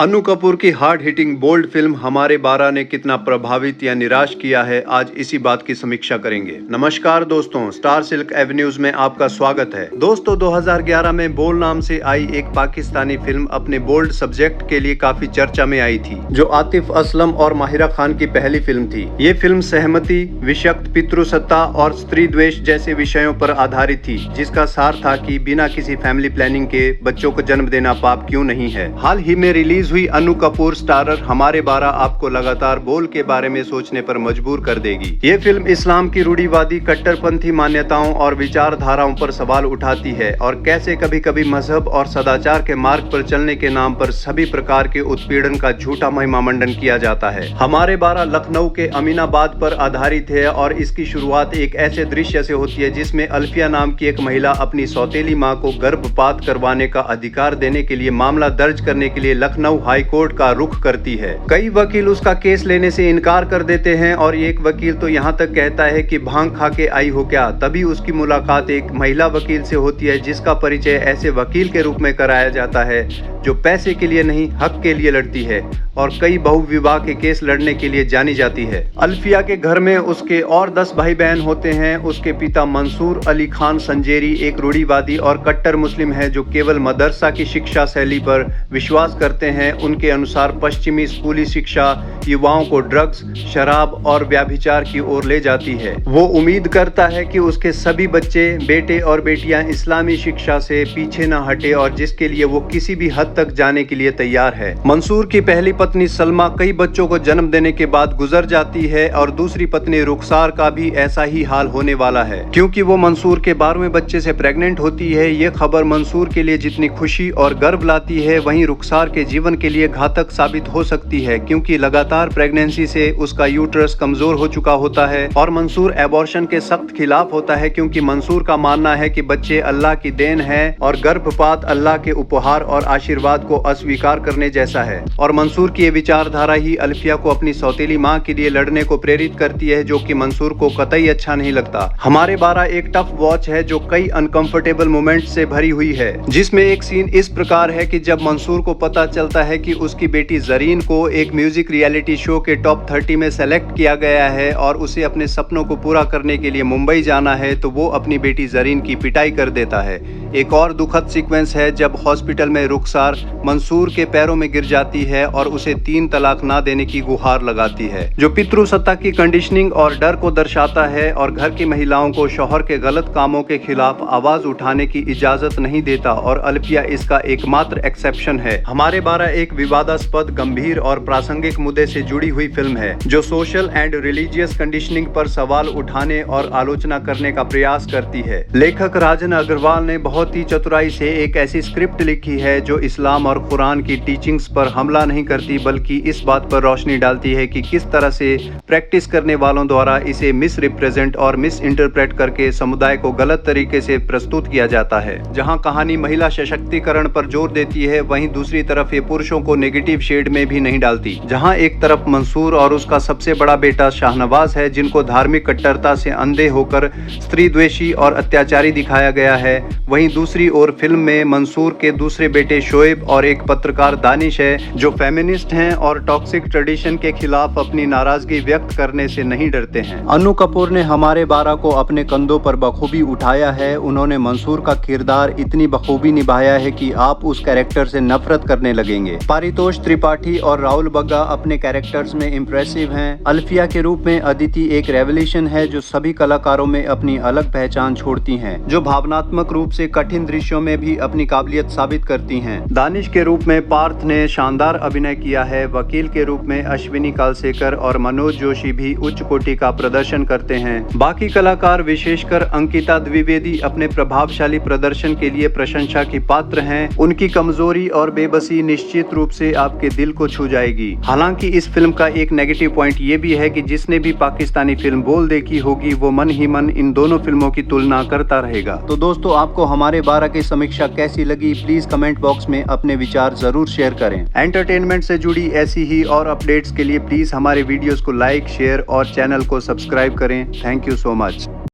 अनु कपूर की hard hitting bold film हमारे 12 ने कितना प्रभावित या निराश किया है, आज इसी बात की समीक्षा करेंगे। नमस्कार दोस्तों, स्टार सिल्क एवेन्यूज में आपका स्वागत है। दोस्तों 2011 में बोल नाम से आई एक पाकिस्तानी फिल्म अपने बोल्ड सब्जेक्ट के लिए काफी चर्चा में आई थी, जो आतिफ असलम और माहिरा खान की पहली फिल्म थी। ये फिल्म सहमति, विषक्त, पितृसत्ता और स्त्री द्वेष जैसे विषयों पर आधारित थी, जिसका सार था कि बिना किसी फैमिली प्लानिंग के बच्चों को जन्म देना पाप क्यों नहीं है। हाल ही में रिलीज हुई अनु कपूर स्टारर हमारे 12 आपको लगातार बोल के बारे में सोचने पर मजबूर कर देगी। ये फिल्म इस्लाम की रूढ़िवादी कट्टरपंथी मान्यताओं और विचारधाराओं पर सवाल उठाती है और कैसे कभी कभी मजहब और सदाचार के मार्ग पर चलने के नाम पर सभी प्रकार के उत्पीड़न का झूठा महिमामंडन किया जाता है। हमारे 12 लखनऊ के अमीनाबाद पर आधारित है और इसकी शुरुआत एक ऐसे दृश्य से होती है जिसमें अल्फिया नाम की एक महिला अपनी सौतेली मां को गर्भपात करवाने का अधिकार देने के लिए मामला दर्ज करने के लिए लखनऊ हाई कोर्ट का रुख करती है। कई वकील उसका केस लेने से इनकार कर देते हैं और एक वकील तो यहाँ तक कहता है कि भांग खा के आई हो क्या। तभी उसकी मुलाकात एक महिला वकील से होती है जिसका परिचय ऐसे वकील के रूप में कराया जाता है जो पैसे के लिए नहीं, हक के लिए लड़ती है और कई बहुविवाह के केस लड़ने के लिए जानी जाती है। अल्फिया के घर में उसके और 10 भाई बहन होते हैं। उसके पिता मंसूर अली खान संजेरी एक रूढ़िवादी और कट्टर मुस्लिम है जो केवल मदरसा की शिक्षा शैली पर विश्वास करते हैं। उनके अनुसार पश्चिमी स्कूली शिक्षा युवाओं को ड्रग्स, शराब और व्याभिचार की ओर ले जाती है। वो उम्मीद करता है कि उसके सभी बच्चे, बेटे और बेटियां इस्लामी शिक्षा से पीछे न हटे और जिसके लिए वो किसी भी हद तक जाने के लिए तैयार है। मंसूर की पहली पत्नी सलमा कई बच्चों को जन्म देने के बाद गुजर जाती है और दूसरी पत्नी रुखसार का भी ऐसा ही हाल होने वाला है, क्योंकि वो मंसूर के 12वें बच्चे से प्रेग्नेंट होती है। ये खबर मंसूर के लिए जितनी खुशी और गर्व लाती है, वहीं रुखसार के जीवन के लिए घातक साबित हो सकती है, क्योंकि लगातार प्रेगनेंसी से उसका यूट्रस कमजोर हो चुका होता है और मंसूर एबॉर्शन के सख्त खिलाफ होता है, क्योंकि मंसूर का मानना है कि बच्चे अल्लाह की देन है और गर्भपात अल्लाह के उपहार और आशीर्वाद को अस्वीकार करने जैसा है। और मंसूर की ये विचारधारा ही अल्फिया को अपनी सौतेली मां के लिए लड़ने को प्रेरित करती है, जो कि मंसूर को कतई अच्छा नहीं लगता। हमारे 12 एक टफ वॉच है जो कई अनकंफर्टेबल मोमेंट से भरी हुई है, जिसमें एक सीन इस प्रकार है कि जब मंसूर को पता चलता है कि उसकी बेटी जरीन को एक म्यूजिक रियलिटी शो के टॉप 30 में सेलेक्ट किया गया है और उसे अपने सपनों को पूरा करने के लिए मुंबई जाना है, तो वो अपनी बेटी जरीन की पिटाई कर देता है। एक और दुखद सीक्वेंस है जब हॉस्पिटल में रुखसार मंसूर के पैरों में गिर जाती है और उसे 3 तलाक ना देने की गुहार लगाती है, जो पितृसत्ता की कंडीशनिंग और डर को दर्शाता है और घर की महिलाओं को शौहर के गलत कामों के खिलाफ आवाज उठाने की इजाजत नहीं देता और अल्फिया इसका एकमात्र एक्सेप्शन है। हमारे 12 एक विवादास्पद, गंभीर और प्रासंगिक मुद्दे से जुड़ी हुई फिल्म है जो सोशल एंड रिलीजियस कंडीशनिंग पर सवाल उठाने और आलोचना करने का प्रयास करती है। लेखक राजन अग्रवाल ने बहुत ही चतुराई से एक ऐसी स्क्रिप्ट लिखी है जो इस्लाम और कुरान की टीचिंग्स पर हमला नहीं करती, बल्कि इस बात पर रोशनी डालती है कि किस तरह से प्रैक्टिस करने वालों द्वारा इसे मिस रिप्रेजेंट और मिस इंटरप्रेट करके समुदाय को गलत तरीके से प्रस्तुत किया जाता है। जहां कहानी महिला सशक्तिकरण पर जोर देती है, वहीं दूसरी तरफ ये पुरुषों को नेगेटिव शेड में भी नहीं डालती। जहां एक तरफ मंसूर और उसका सबसे बड़ा बेटा शाहनवाज है, जिनको धार्मिक कट्टरता से अंधे होकर स्त्री द्वेषी और अत्याचारी दिखाया गया है, वहीं दूसरी ओर फिल्म में मंसूर के दूसरे बेटे शोएब और एक पत्रकार दानिश है, जो फेमिनिस्ट हैं और टॉक्सिक ट्रेडिशन के खिलाफ अपनी नाराजगी व्यक्त करने से नहीं डरते हैं। अनु कपूर ने हमारे 12 को अपने कंधों पर बखूबी उठाया है। उन्होंने मंसूर का किरदार इतनी बखूबी निभाया है कि आप उस कैरेक्टर से नफरत करने लगेंगे। पारितोष त्रिपाठी और राहुल बग्गा अपने कैरेक्टर्स में इम्प्रेसिव हैं। अल्फिया के रूप में अदिति एक रेवोल्यूशन है जो सभी कलाकारों में अपनी अलग पहचान छोड़ती हैं, जो भावनात्मक रूप से कठिन दृश्यों में भी अपनी काबिलियत साबित करती हैं। दानिश के रूप में पार्थ ने शानदार अभिनय किया है। वकील के रूप में अश्विनी कालसेकर और मनोज जोशी भी उच्च कोटि का प्रदर्शन करते हैं। बाकी कलाकार विशेषकर अंकिता द्विवेदी अपने प्रभावशाली प्रदर्शन के लिए प्रशंसा की पात्र हैं। उनकी कमजोरी और बेबसी निश्चित रूप से आपके दिल को छू जाएगी। हालांकि इस फिल्म का एक नेगेटिव पॉइंट ये भी है कि जिसने भी पाकिस्तानी फिल्म बोल देखी होगी वो मन ही मन इन दोनों फिल्मों की तुलना करता रहेगा। तो दोस्तों, आपको हमारे 12 की समीक्षा कैसी लगी, प्लीज कमेंट बॉक्स में अपने विचार जरूर शेयर करें। एंटरटेनमेंट से जुड़ी ऐसी ही और अपडेट्स के लिए प्लीज हमारे वीडियोस को लाइक, शेयर और चैनल को सब्सक्राइब करें। Thank you so much.